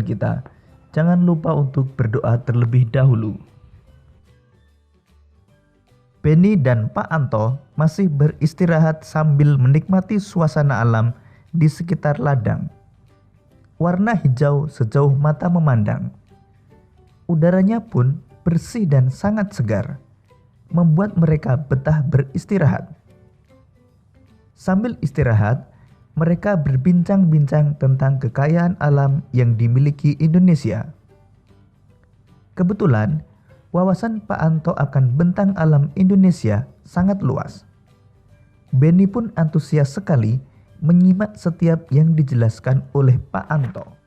kita, jangan lupa untuk berdoa terlebih dahulu. Benny dan Pak Anto masih beristirahat sambil menikmati suasana alam di sekitar ladang. Warna hijau sejauh mata memandang. Udaranya pun bersih dan sangat segar, membuat mereka betah beristirahat. Sambil istirahat, mereka berbincang-bincang tentang kekayaan alam yang dimiliki Indonesia. Kebetulan, wawasan Pak Anto akan bentang alam Indonesia sangat luas. Benny pun antusias sekali menyimak setiap yang dijelaskan oleh Pak Anto.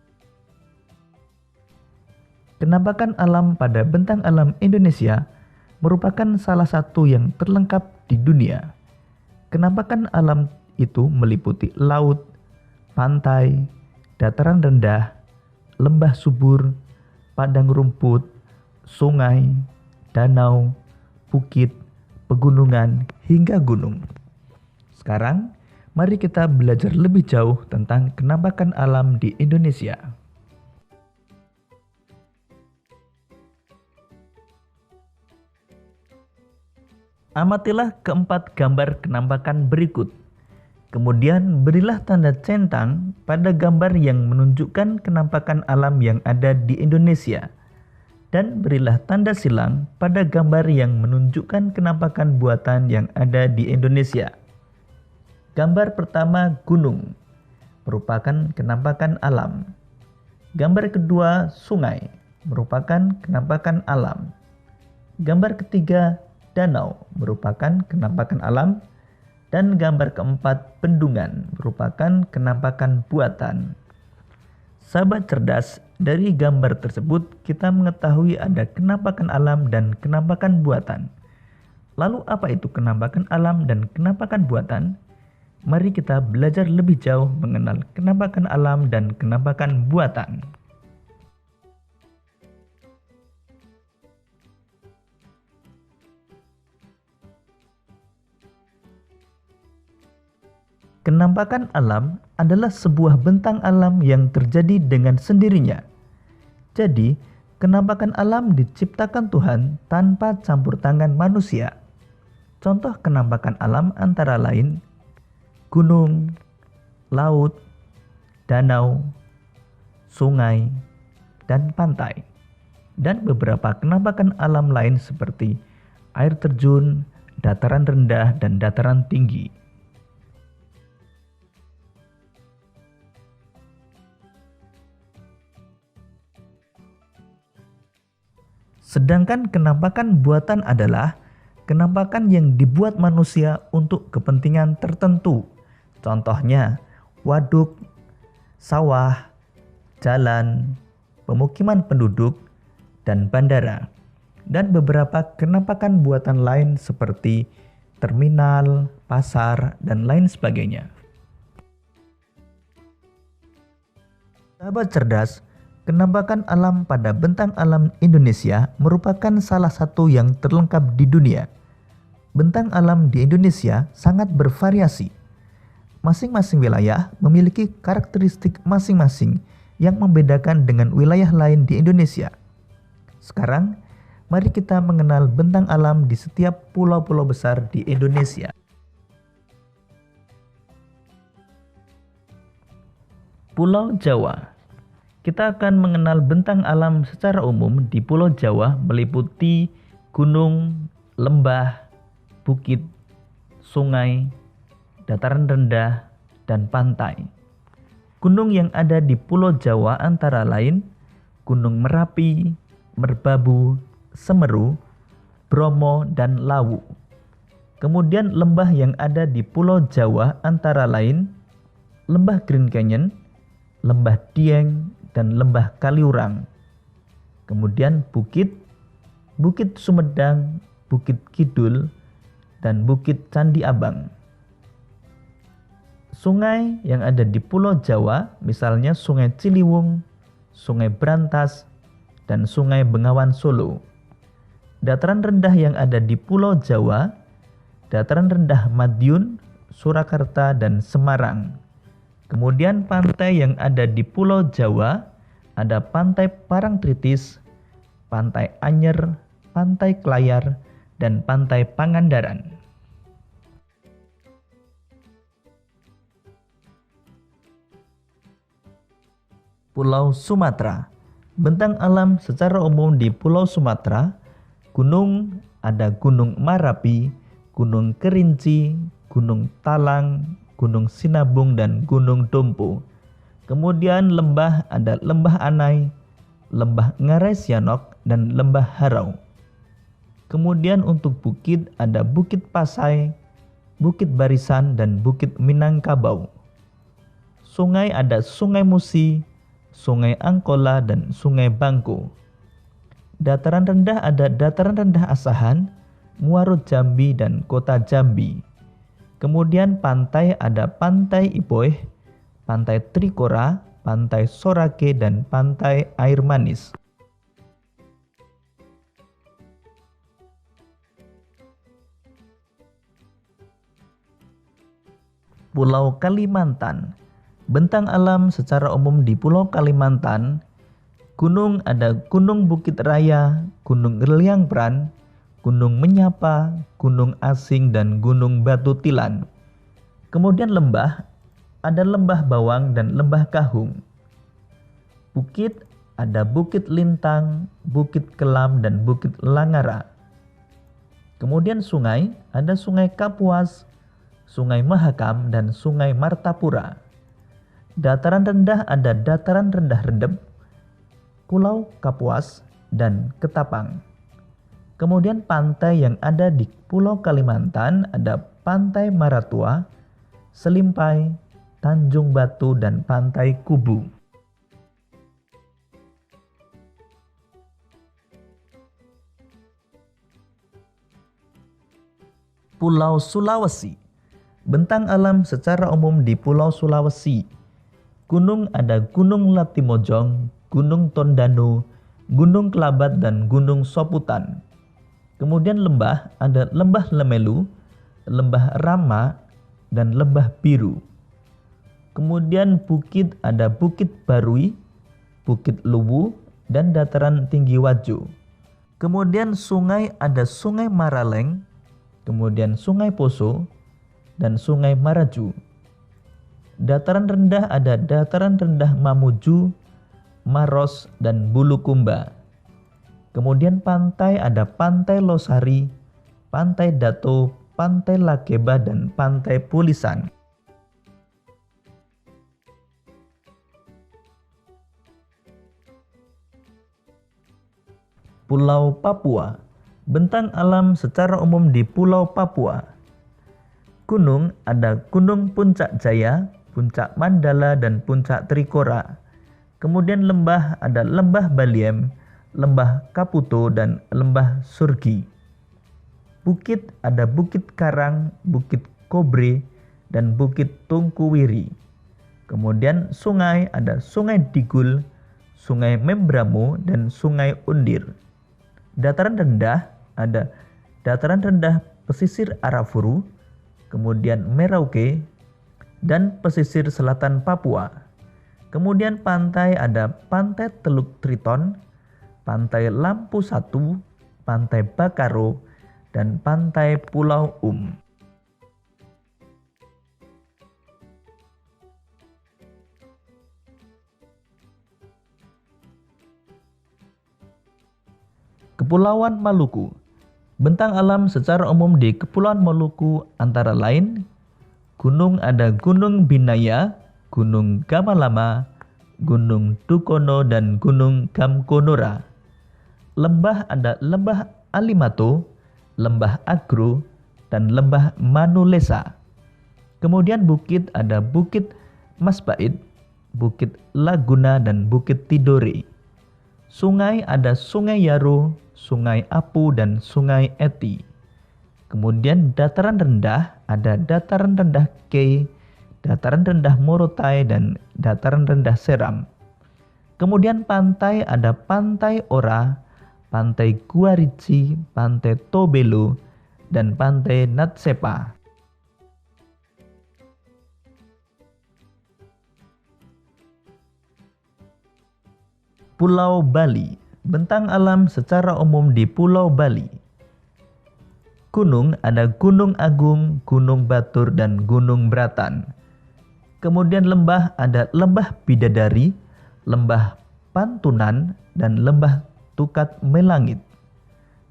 Penampakan alam pada bentang alam Indonesia merupakan salah satu yang terlengkap di dunia. Penampakan alam itu meliputi laut, pantai, dataran rendah, lembah subur, padang rumput, sungai, danau, bukit, pegunungan, hingga gunung. Sekarang, mari kita belajar lebih jauh tentang penampakan alam di Indonesia. Amatilah keempat gambar penampakan berikut. Kemudian berilah tanda centang pada gambar yang menunjukkan penampakan alam yang ada di Indonesia. Dan berilah tanda silang pada gambar yang menunjukkan penampakan buatan yang ada di Indonesia. Gambar pertama gunung, merupakan penampakan alam. Gambar kedua sungai, merupakan penampakan alam. Gambar ketiga danau, merupakan penampakan alam. Dan gambar keempat bendungan, merupakan penampakan buatan. Sahabat cerdas, dari gambar tersebut kita mengetahui ada penampakan alam dan penampakan buatan. Lalu apa itu penampakan alam dan penampakan buatan? Mari kita belajar lebih jauh mengenal penampakan alam dan penampakan buatan. Penampakan alam adalah sebuah bentang alam yang terjadi dengan sendirinya. Jadi, penampakan alam diciptakan Tuhan tanpa campur tangan manusia. Contoh penampakan alam antara lain gunung, laut, danau, sungai, dan pantai. Dan beberapa penampakan alam lain seperti air terjun, dataran rendah, dan dataran tinggi. Sedangkan penampakan buatan adalah penampakan yang dibuat manusia untuk kepentingan tertentu. Contohnya, waduk, sawah, jalan, pemukiman penduduk, dan bandara. Dan beberapa penampakan buatan lain seperti terminal, pasar, dan lain sebagainya. Sahabat cerdas, penampakan alam pada bentang alam Indonesia merupakan salah satu yang terlengkap di dunia. Bentang alam di Indonesia sangat bervariasi. Masing-masing wilayah memiliki karakteristik masing-masing yang membedakan dengan wilayah lain di Indonesia. Sekarang, mari kita mengenal bentang alam di setiap pulau-pulau besar di Indonesia. Pulau Jawa. Kita akan mengenal bentang alam secara umum di Pulau Jawa meliputi gunung, lembah, bukit, sungai, dataran rendah, dan pantai. Gunung yang ada di Pulau Jawa antara lain Gunung Merapi, Merbabu, Semeru, Bromo, dan Lawu. Kemudian lembah yang ada di Pulau Jawa antara lain Lembah Green Canyon, Lembah Dieng, dan Lembah Kaliurang. Kemudian bukit, Bukit Sumedang, Bukit Kidul, dan Bukit Candi Abang. Sungai yang ada di Pulau Jawa, misalnya Sungai Ciliwung, Sungai Brantas, dan Sungai Bengawan Solo. Dataran rendah yang ada di Pulau Jawa, dataran rendah Madiun, Surakarta, dan Semarang. Kemudian pantai yang ada di Pulau Jawa, ada Pantai Parangtritis, Pantai Anyer, Pantai Klayar, dan Pantai Pangandaran. Pulau Sumatera. Bentang alam secara umum di Pulau Sumatera, gunung ada Gunung Marapi, Gunung Kerinci, Gunung Talang, Gunung Sinabung, dan Gunung Dompo. Kemudian lembah ada Lembah Anai, Lembah Ngarai Sianok, dan Lembah Harau. Kemudian untuk bukit ada Bukit Pasai, Bukit Barisan, dan Bukit Minangkabau. Sungai ada Sungai Musi, Sungai Angkola, dan Sungai Bangko. Dataran rendah ada Dataran Rendah Asahan, Muaro Jambi, dan Kota Jambi. Kemudian pantai ada Pantai Ipoeh, Pantai Trikora, Pantai Sorake, dan Pantai Air Manis. Pulau Kalimantan. Bentang alam secara umum di Pulau Kalimantan, gunung ada Gunung Bukit Raya, Gunung Liangpran, Gunung Menyapa, Gunung Asing, dan Gunung Batu Tilan. Kemudian lembah ada Lembah Bawang dan Lembah Kahung. Bukit ada Bukit Lintang, Bukit Kelam, dan Bukit Langara. Kemudian sungai ada Sungai Kapuas, Sungai Mahakam, dan Sungai Martapura. Dataran rendah ada Dataran Rendah Redep, Pulau Kapuas, dan Ketapang. Kemudian pantai yang ada di Pulau Kalimantan ada Pantai Maratua, Selimpai, Tanjung Batu, dan Pantai Kubu. Pulau Sulawesi. Bentang alam secara umum di Pulau Sulawesi. Gunung ada Gunung Latimojong, Gunung Tondano, Gunung Kelabat, dan Gunung Soputan. Kemudian lembah ada Lembah Lemelu, Lembah Rama, dan Lembah Biru. Kemudian bukit ada Bukit Barui, Bukit Luwu, dan Dataran Tinggi Wajo. Kemudian sungai ada Sungai Maraleng, kemudian Sungai Poso, dan Sungai Maraju. Dataran rendah ada Dataran Rendah Mamuju, Maros, dan Bulukumba. Kemudian pantai ada Pantai Losari, Pantai Dato, Pantai Lakeba, dan Pantai Pulisan. Pulau Papua. Bentang alam secara umum di Pulau Papua. Gunung ada Gunung Puncak Jaya, Puncak Mandala, dan Puncak Trikora. Kemudian lembah ada Lembah Baliem, Lembah Kaputo, dan Lembah Surgi. Bukit ada Bukit Karang, Bukit Kobre, dan Bukit Tungkuwiri. Kemudian sungai ada Sungai Digul, Sungai Membramo, dan Sungai Undir. Dataran rendah ada Dataran Rendah Pesisir Arafuru, kemudian Merauke, dan pesisir selatan Papua. Kemudian pantai ada Pantai Teluk Triton, Pantai Lampu Satu, Pantai Bakaro, dan Pantai Pulau Kepulauan Maluku. Bentang alam secara umum di Kepulauan Maluku antara lain gunung ada Gunung Binaya, Gunung Gamalama, Gunung Dukono, dan Gunung Gamkonora. Lembah ada Lembah Alimato, Lembah Agro, dan Lembah Manulesa. Kemudian bukit ada Bukit Masbait, Bukit Laguna, dan Bukit Tidore. Sungai ada Sungai Yaro, Sungai Apu, dan Sungai Eti. Kemudian dataran rendah ada Dataran Rendah Kei, Dataran Rendah Morotai, dan Dataran Rendah Seram. Kemudian pantai ada Pantai Ora, Pantai Guarici, Pantai Tobelo, dan Pantai Natsepa. Pulau Bali. Bentang alam secara umum di Pulau Bali. Gunung ada Gunung Agung, Gunung Batur, dan Gunung Beratan. Kemudian lembah ada Lembah Bidadari, Lembah Pantunan, dan Lembah Tukat Melangit.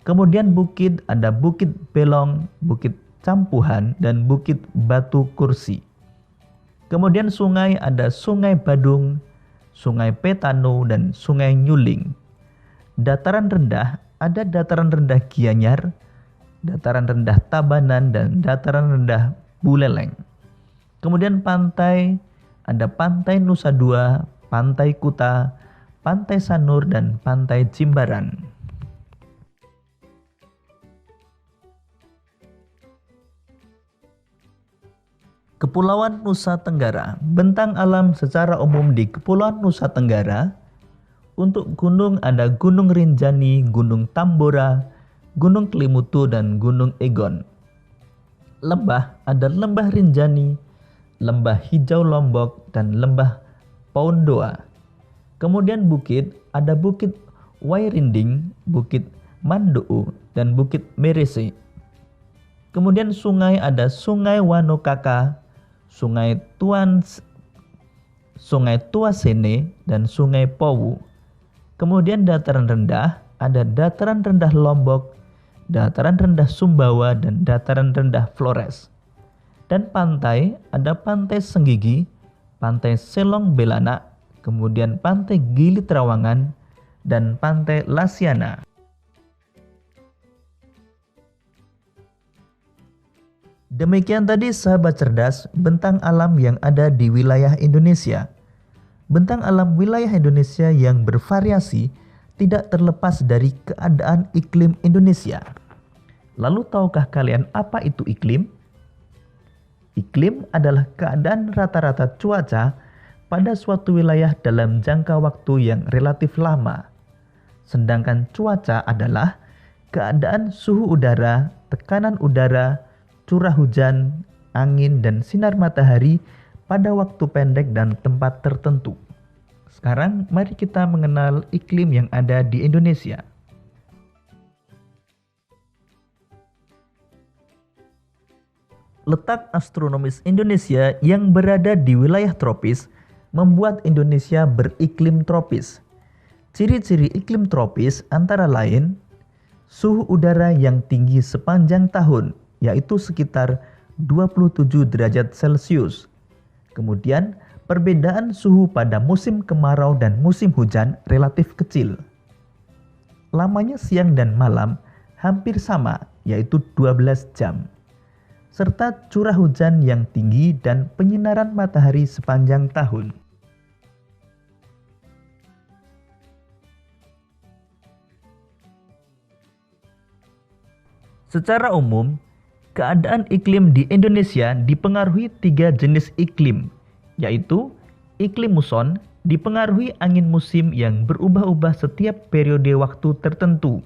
Kemudian bukit ada Bukit Belong, Bukit Campuhan, dan Bukit Batu Kursi. Kemudian sungai ada Sungai Badung, Sungai Petano, dan Sungai Nyuling. Dataran rendah ada Dataran rendah Gianyar, Dataran rendah Tabanan, dan Dataran rendah Buleleng. Kemudian pantai ada Pantai Nusa Dua, Pantai Kuta, Pantai Sanur, dan Pantai Jimbaran. Kepulauan Nusa Tenggara. Bentang alam secara umum di Kepulauan Nusa Tenggara. Untuk gunung ada Gunung Rinjani, Gunung Tambora, Gunung Kelimutu, dan Gunung Egon. Lembah ada Lembah Rinjani, Lembah Hijau Lombok, dan Lembah Poundoa. Kemudian bukit ada Bukit Wairinding, Bukit Manduu, dan Bukit Merese. Kemudian sungai ada Sungai Wanokaka, Sungai Tuasene, dan Sungai Powu. Kemudian dataran rendah ada Dataran rendah Lombok, Dataran rendah Sumbawa, dan Dataran rendah Flores. Dan pantai ada Pantai Senggigi, Pantai Selong Belana, kemudian Pantai Gili Trawangan, dan Pantai Lasiana. Demikian tadi sahabat cerdas, bentang alam yang ada di wilayah Indonesia. Bentang alam wilayah Indonesia yang bervariasi tidak terlepas dari keadaan iklim Indonesia. Lalu tahukah kalian apa itu iklim? Iklim adalah keadaan rata-rata cuaca pada suatu wilayah dalam jangka waktu yang relatif lama. Sedangkan cuaca adalah keadaan suhu udara, tekanan udara, curah hujan, angin, dan sinar matahari pada waktu pendek dan tempat tertentu. Sekarang mari kita mengenal iklim yang ada di Indonesia. Letak astronomis Indonesia yang berada di wilayah tropis membuat Indonesia beriklim tropis. Ciri-ciri iklim tropis antara lain suhu udara yang tinggi sepanjang tahun, yaitu sekitar 27 derajat Celcius. Kemudian, perbedaan suhu pada musim kemarau dan musim hujan relatif kecil. Lamanya siang dan malam hampir sama, yaitu 12 jam. Serta curah hujan yang tinggi dan penyinaran matahari sepanjang tahun. Secara umum, keadaan iklim di Indonesia dipengaruhi 3 jenis iklim, yaitu iklim muson dipengaruhi angin musim yang berubah-ubah setiap periode waktu tertentu.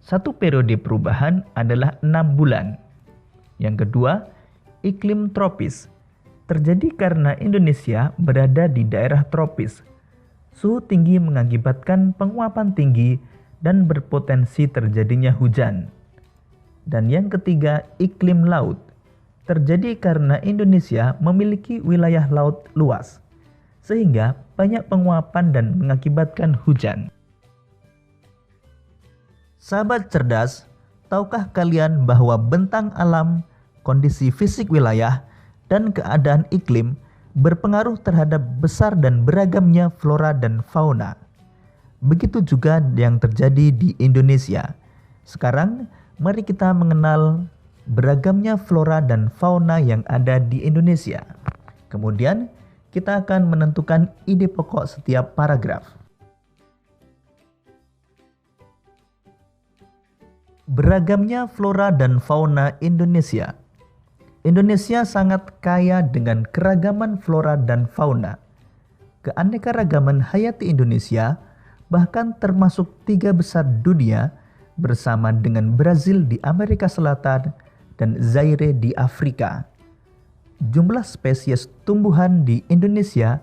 Satu periode perubahan adalah 6 bulan. Yang kedua, iklim tropis terjadi karena Indonesia berada di daerah tropis. Suhu tinggi mengakibatkan penguapan tinggi dan berpotensi terjadinya hujan. Dan yang ketiga, iklim laut terjadi karena Indonesia memiliki wilayah laut luas, sehingga banyak penguapan dan mengakibatkan hujan. Sahabat cerdas, tahukah kalian bahwa bentang alam, kondisi fisik wilayah, dan keadaan iklim berpengaruh terhadap besar dan beragamnya flora dan fauna? Begitu juga yang terjadi di Indonesia. Sekarang, mari kita mengenal beragamnya flora dan fauna yang ada di Indonesia. Kemudian, kita akan menentukan ide pokok setiap paragraf. Beragamnya flora dan fauna Indonesia. Indonesia sangat kaya dengan keragaman flora dan fauna. Keanekaragaman hayati Indonesia bahkan termasuk 3 besar dunia bersama dengan Brazil di Amerika Selatan dan Zaire di Afrika. Jumlah spesies tumbuhan di Indonesia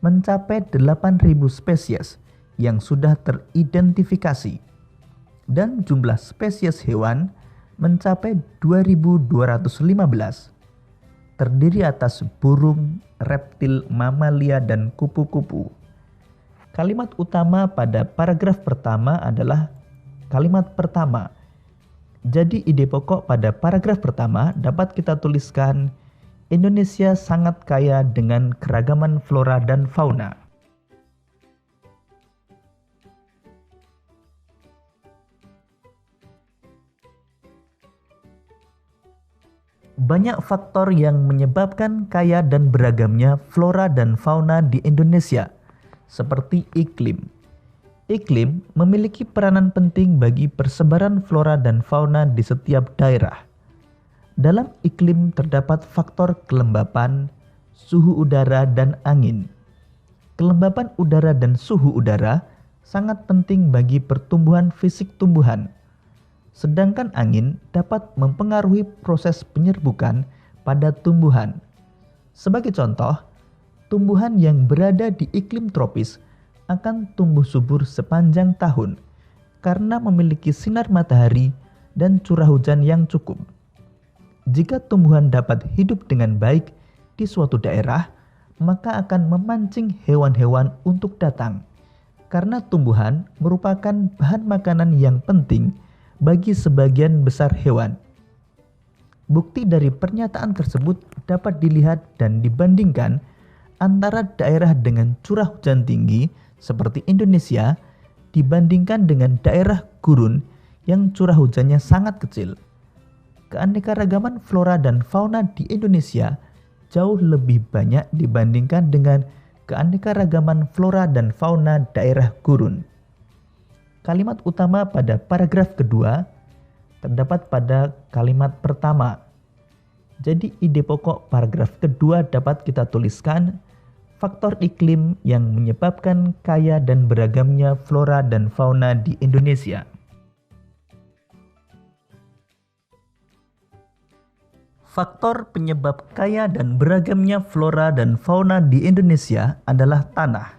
mencapai 8.000 spesies yang sudah teridentifikasi dan jumlah spesies hewan mencapai 2.215, terdiri atas burung, reptil, mamalia, dan kupu-kupu. Kalimat utama pada paragraf pertama adalah kalimat pertama. Jadi ide pokok pada paragraf pertama dapat kita tuliskan, Indonesia sangat kaya dengan keragaman flora dan fauna. Banyak faktor yang menyebabkan kaya dan beragamnya flora dan fauna di Indonesia, seperti iklim. Iklim memiliki peranan penting bagi persebaran flora dan fauna di setiap daerah. Dalam iklim terdapat faktor kelembapan, suhu udara, dan angin. Kelembapan udara dan suhu udara sangat penting bagi pertumbuhan fisik tumbuhan. Sedangkan angin dapat mempengaruhi proses penyerbukan pada tumbuhan. Sebagai contoh, tumbuhan yang berada di iklim tropis akan tumbuh subur sepanjang tahun karena memiliki sinar matahari dan curah hujan yang cukup. Jika tumbuhan dapat hidup dengan baik di suatu daerah, maka akan memancing hewan-hewan untuk datang, karena tumbuhan merupakan bahan makanan yang penting bagi sebagian besar hewan. Bukti dari pernyataan tersebut dapat dilihat dan dibandingkan antara daerah dengan curah hujan tinggi seperti Indonesia dibandingkan dengan daerah gurun yang curah hujannya sangat kecil. Keanekaragaman flora dan fauna di Indonesia jauh lebih banyak dibandingkan dengan keanekaragaman flora dan fauna daerah gurun. Kalimat utama pada paragraf kedua terdapat pada kalimat pertama. Jadi ide pokok paragraf kedua dapat kita tuliskan, faktor iklim yang menyebabkan kaya dan beragamnya flora dan fauna di Indonesia. Faktor penyebab kaya dan beragamnya flora dan fauna di Indonesia adalah tanah.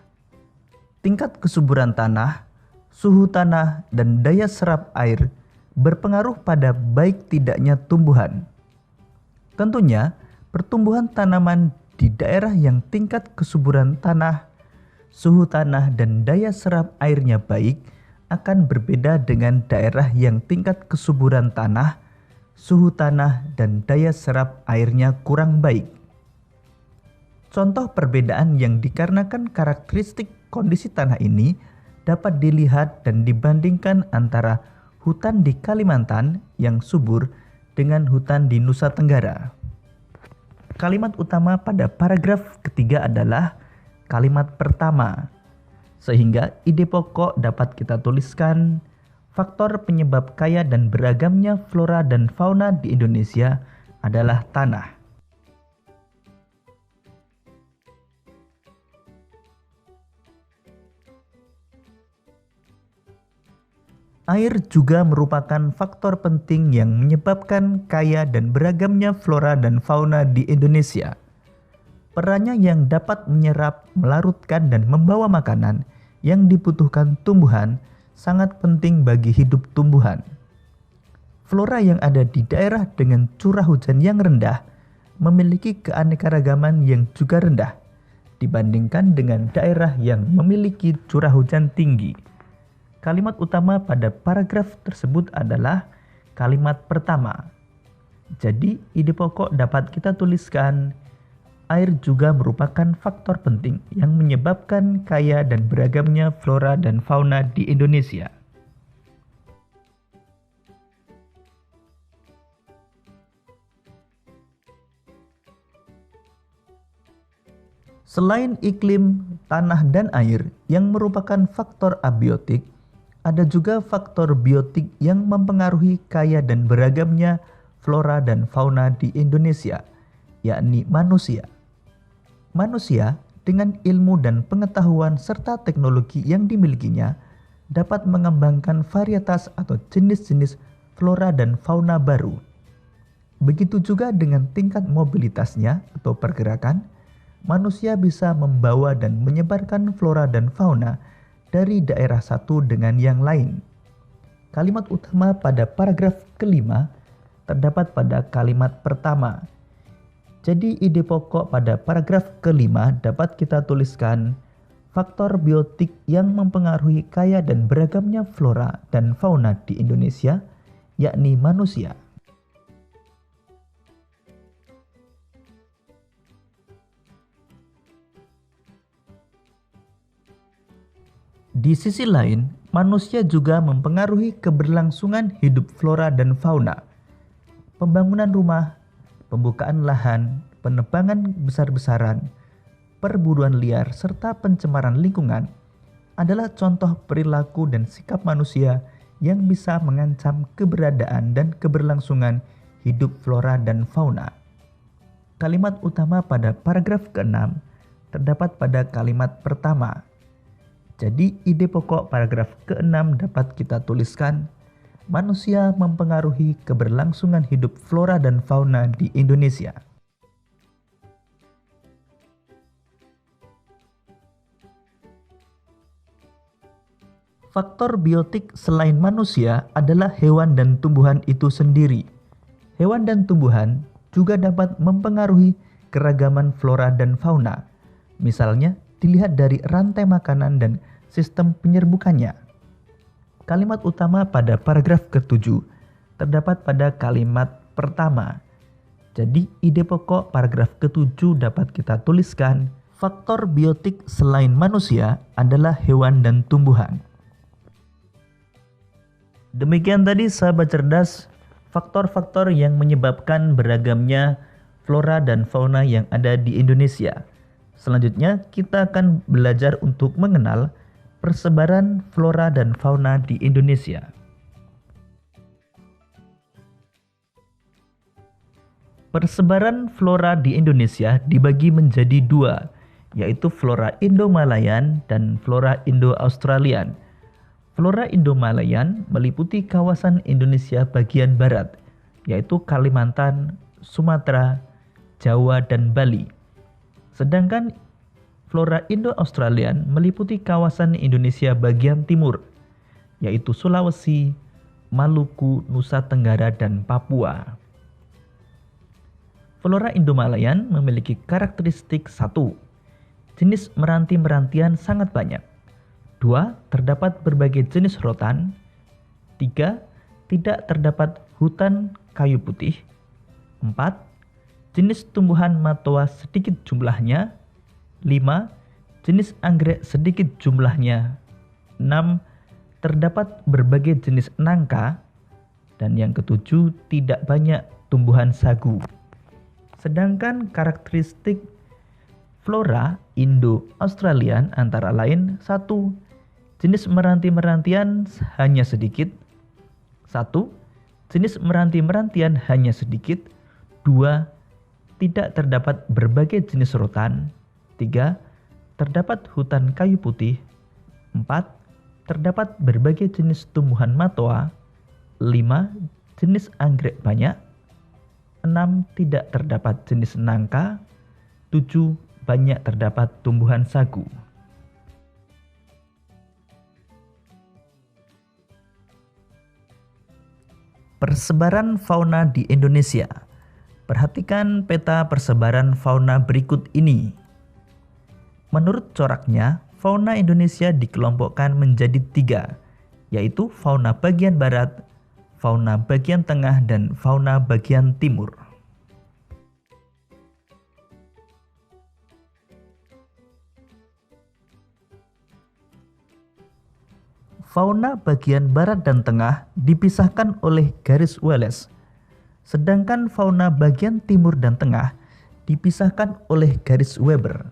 Tingkat kesuburan tanah, suhu tanah, dan daya serap air berpengaruh pada baik tidaknya tumbuhan. Tentunya, pertumbuhan tanaman di daerah yang tingkat kesuburan tanah, suhu tanah, dan daya serap airnya baik akan berbeda dengan daerah yang tingkat kesuburan tanah, suhu tanah, dan daya serap airnya kurang baik. Contoh perbedaan yang dikarenakan karakteristik kondisi tanah ini dapat dilihat dan dibandingkan antara hutan di Kalimantan yang subur dengan hutan di Nusa Tenggara. Kalimat utama pada paragraf ketiga adalah kalimat pertama, sehingga ide pokok dapat kita tuliskan, faktor penyebab kaya dan beragamnya flora dan fauna di Indonesia adalah tanah. Air juga merupakan faktor penting yang menyebabkan kaya dan beragamnya flora dan fauna di Indonesia. Perannya yang dapat menyerap, melarutkan, dan membawa makanan yang dibutuhkan tumbuhan sangat penting bagi hidup tumbuhan. Flora yang ada di daerah dengan curah hujan yang rendah memiliki keanekaragaman yang juga rendah dibandingkan dengan daerah yang memiliki curah hujan tinggi. Kalimat utama pada paragraf tersebut adalah kalimat pertama. Jadi, ide pokok dapat kita tuliskan, air juga merupakan faktor penting yang menyebabkan kaya dan beragamnya flora dan fauna di Indonesia. Selain iklim, tanah, dan air yang merupakan faktor abiotik, ada juga faktor biotik yang mempengaruhi kaya dan beragamnya flora dan fauna di Indonesia, yakni manusia. Manusia dengan ilmu dan pengetahuan serta teknologi yang dimilikinya dapat mengembangkan varietas atau jenis-jenis flora dan fauna baru. Begitu juga dengan tingkat mobilitasnya atau pergerakan, manusia bisa membawa dan menyebarkan flora dan fauna dari daerah satu dengan yang lain. Kalimat utama pada paragraf kelima terdapat pada kalimat pertama. Jadi ide pokok pada paragraf kelima dapat kita tuliskan faktor biotik yang mempengaruhi kaya dan beragamnya flora dan fauna di Indonesia, yakni manusia. Di sisi lain, manusia juga mempengaruhi keberlangsungan hidup flora dan fauna. Pembangunan rumah, pembukaan lahan, penebangan besar-besaran, perburuan liar, serta pencemaran lingkungan adalah contoh perilaku dan sikap manusia yang bisa mengancam keberadaan dan keberlangsungan hidup flora dan fauna. Kalimat utama pada paragraf ke-6 terdapat pada kalimat pertama. Jadi ide pokok paragraf ke-6 dapat kita tuliskan, manusia mempengaruhi keberlangsungan hidup flora dan fauna di Indonesia. Faktor biotik selain manusia adalah hewan dan tumbuhan itu sendiri. Hewan dan tumbuhan juga dapat mempengaruhi keragaman flora dan fauna. Misalnya, dilihat dari rantai makanan dan sistem penyerbukannya. Kalimat utama pada paragraf ke-7 terdapat pada kalimat pertama. Jadi ide pokok paragraf ke-7 dapat kita tuliskan, faktor biotik selain manusia adalah hewan dan tumbuhan. Demikian tadi sahabat cerdas, faktor-faktor yang menyebabkan beragamnya flora dan fauna yang ada di Indonesia. Selanjutnya kita akan belajar untuk mengenal persebaran flora dan fauna di Indonesia. Persebaran flora di Indonesia dibagi menjadi dua, yaitu flora Indo-Malayan dan flora Indo-Australian. Flora Indo-Malayan meliputi kawasan Indonesia bagian barat, yaitu Kalimantan, Sumatera, Jawa, dan Bali. Sedangkan flora Indo-Australian meliputi kawasan Indonesia bagian timur, yaitu Sulawesi, Maluku, Nusa Tenggara, dan Papua. Flora Indo-Malayan memiliki karakteristik 1. Jenis meranti-merantian sangat banyak. 2. Terdapat berbagai jenis rotan. 3. Tidak terdapat hutan kayu putih. 4. Jenis tumbuhan matoa sedikit jumlahnya. 5. Jenis anggrek sedikit jumlahnya. 6. Terdapat berbagai jenis nangka. Dan yang ketujuh, tidak banyak tumbuhan sagu. Sedangkan karakteristik flora Indo-Australian antara lain 1. Jenis meranti-merantian hanya sedikit. 1. Jenis meranti-merantian hanya sedikit. 2. Tidak terdapat berbagai jenis rotan. 3. Terdapat hutan kayu putih. 4. Terdapat berbagai jenis tumbuhan matoa. 5. Jenis anggrek banyak. 6. Tidak terdapat jenis nangka. 7. Banyak terdapat tumbuhan sagu. Persebaran fauna di Indonesia. Perhatikan peta persebaran fauna berikut ini. Menurut coraknya, fauna Indonesia dikelompokkan menjadi 3, yaitu fauna bagian barat, fauna bagian tengah, dan fauna bagian timur. Fauna bagian barat dan tengah dipisahkan oleh garis Wallace, sedangkan fauna bagian timur dan tengah dipisahkan oleh garis Weber.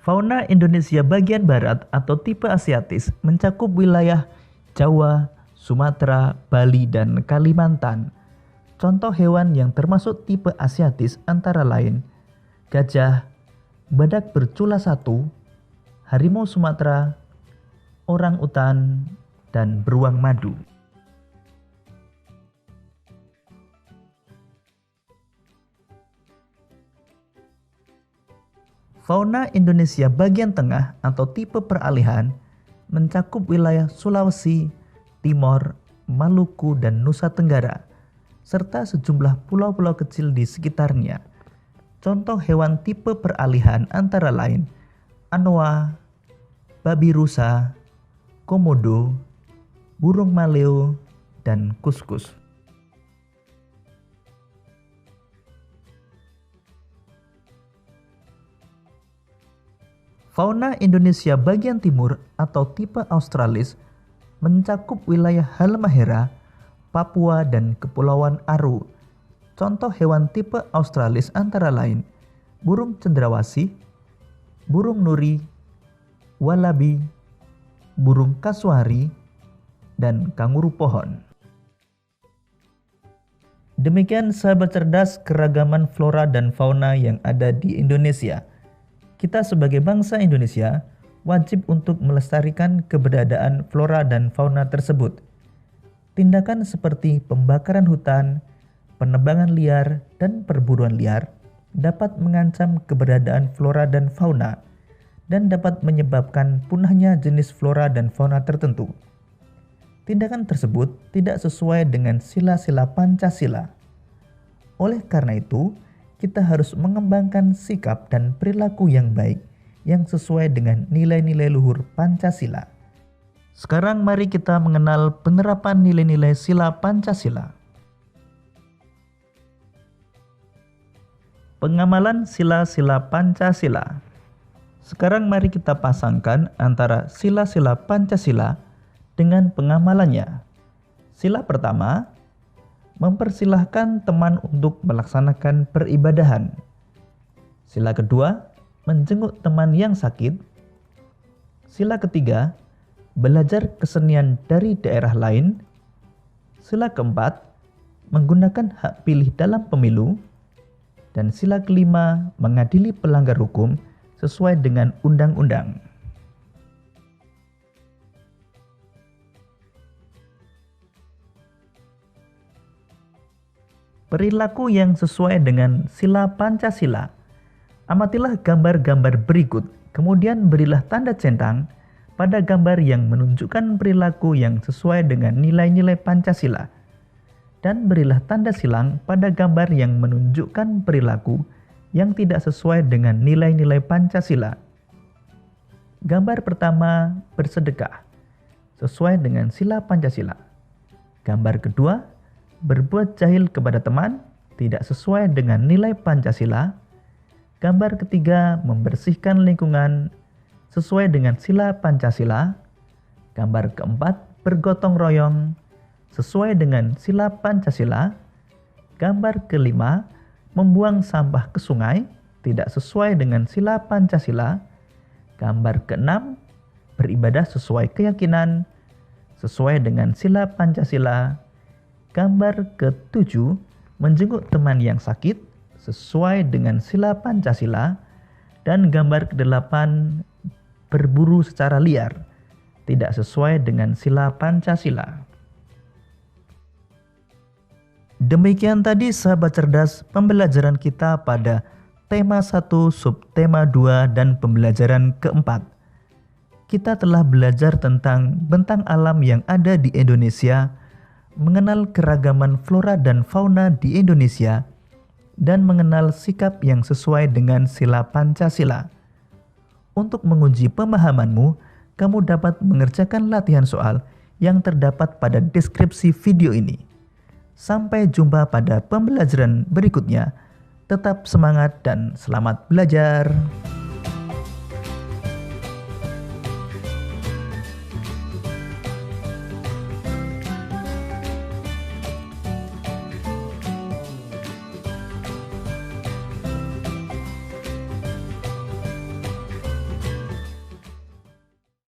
Fauna Indonesia bagian barat atau tipe Asiatis mencakup wilayah Jawa, Sumatera, Bali, dan Kalimantan. Contoh hewan yang termasuk tipe Asiatis antara lain gajah, badak bercula 1, harimau Sumatera, orang utan, dan beruang madu. Fauna Indonesia bagian tengah atau tipe peralihan mencakup wilayah Sulawesi, Timor, Maluku, dan Nusa Tenggara, serta sejumlah pulau-pulau kecil di sekitarnya. Contoh hewan tipe peralihan antara lain anoa, babi rusa, komodo, burung maleo, dan kuskus. Fauna Indonesia bagian timur atau tipe Australis mencakup wilayah Halmahera, Papua, dan Kepulauan Aru. Contoh hewan tipe Australis antara lain burung cendrawasih, burung nuri, walabi, burung kasuari, dan kanguru pohon. Demikian sahabat cerdas keragaman flora dan fauna yang ada di Indonesia. Kita sebagai bangsa Indonesia wajib untuk melestarikan keberadaan flora dan fauna tersebut. Tindakan seperti pembakaran hutan, penebangan liar, dan perburuan liar dapat mengancam keberadaan flora dan fauna dan dapat menyebabkan punahnya jenis flora dan fauna tertentu. Tindakan tersebut tidak sesuai dengan sila-sila Pancasila. Oleh karena itu, kita harus mengembangkan sikap dan perilaku yang baik yang sesuai dengan nilai-nilai luhur Pancasila. Sekarang mari kita mengenal penerapan nilai-nilai sila Pancasila. Pengamalan sila-sila Pancasila. Sekarang mari kita pasangkan antara sila-sila Pancasila dengan pengamalannya. Sila pertama, mempersilahkan teman untuk melaksanakan peribadahan. Sila kedua, menjenguk teman yang sakit. Sila ketiga, belajar kesenian dari daerah lain. Sila keempat, menggunakan hak pilih dalam pemilu. Dan sila kelima, mengadili pelanggar hukum sesuai dengan undang-undang. Perilaku yang sesuai dengan sila Pancasila. Amatilah gambar-gambar berikut, kemudian berilah tanda centang pada gambar yang menunjukkan perilaku yang sesuai dengan nilai-nilai Pancasila. Dan berilah tanda silang pada gambar yang menunjukkan perilaku yang tidak sesuai dengan nilai-nilai Pancasila. Gambar pertama, bersedekah, sesuai dengan sila Pancasila. Gambar kedua, berbuat jahil kepada teman, tidak sesuai dengan nilai Pancasila. Gambar ketiga, membersihkan lingkungan, sesuai dengan sila Pancasila. Gambar keempat, bergotong royong, sesuai dengan sila Pancasila. Gambar kelima, membuang sampah ke sungai, tidak sesuai dengan sila Pancasila. Gambar keenam, beribadah sesuai keyakinan, sesuai dengan sila Pancasila. Gambar ketujuh, menjenguk teman yang sakit, sesuai dengan sila Pancasila. Dan gambar kedelapan, berburu secara liar, tidak sesuai dengan sila Pancasila. Demikian tadi sahabat cerdas pembelajaran kita pada tema 1, subtema 2, dan pembelajaran keempat. Kita telah belajar tentang bentang alam yang ada di Indonesia, mengenal keragaman flora dan fauna di Indonesia, dan mengenal sikap yang sesuai dengan sila Pancasila. Untuk menguji pemahamanmu, kamu dapat mengerjakan latihan soal yang terdapat pada deskripsi video ini. Sampai jumpa pada pembelajaran berikutnya. Tetap semangat dan selamat belajar.